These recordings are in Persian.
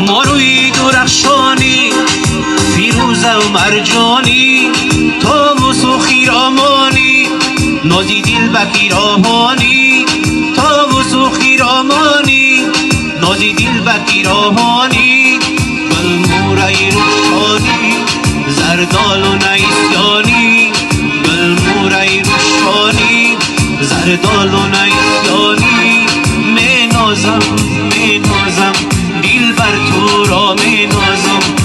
ماروی درخشانی فیروزه و مرجانی طاووس و خیرامانی نازی دل بکیراهانی طاووس و خیرامانی نازی دل بکیراهانی گل مورای روشانی زردال و نیسیانی گل مورای روشانی زردال و نیسیانی می نازم دل بر تو را می نازم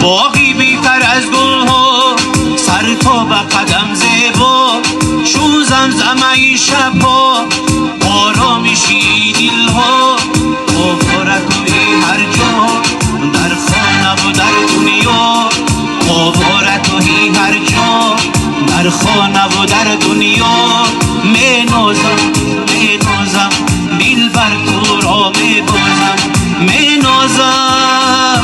باغی بیتر از گل ها سر تا به قدم زیبا چون زمزمه شب ها آرامشی دل ها آواره توی هر جا در خانه و در دنیا آواره توی هر جا در خانه و در دنیا می نازم دل بر تو را می بازم می نازم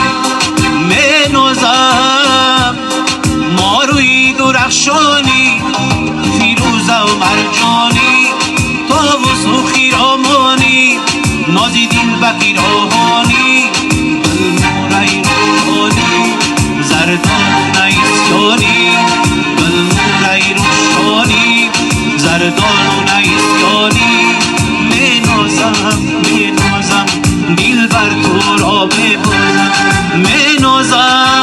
ماروی درخشانی فیروزه و مرجانی طاووس و خیرامانی نازی دل بکیراهانی گل مورای روشانی زردال و نیسیانی گل مورای روشانی زردال و نیسیانی می نازم دل بر تو را ببازم می نازم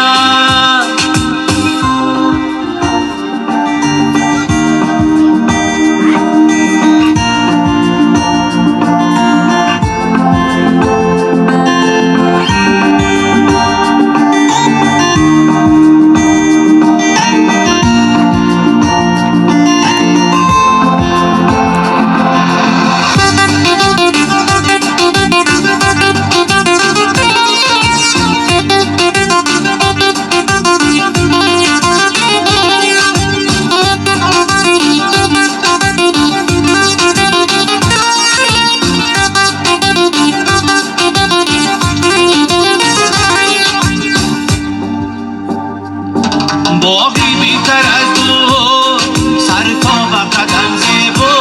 باغی بیتر از تو سر تا به قدم زیبا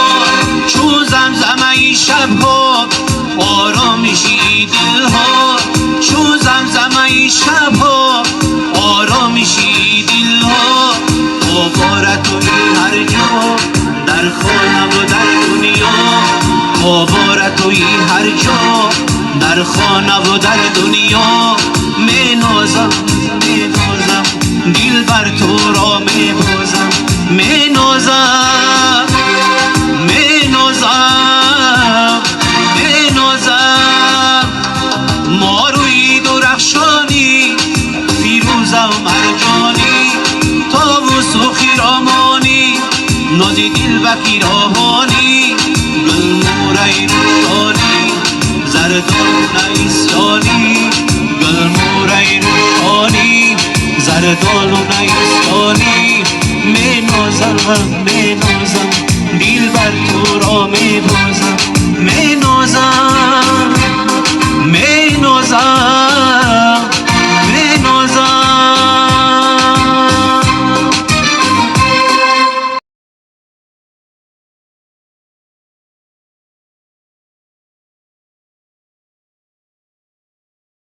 چون زمزمه شب ها آرامشی دل ها چون زمزمه شب ها آرامشی دل ها آواره توی هر جا در خانه و در دنیا آواره توی هر جا در خانه و در دنیا می نازم دل بر تو را می بازم می نازم ماروی درخشانی فیروزه و مرجانی طاووس و خیرامانی نازی دل بکیراهانی گل مورای روشانی زردال و نیسیانی گل مورای روشانی زردال و نیسیانی می نازم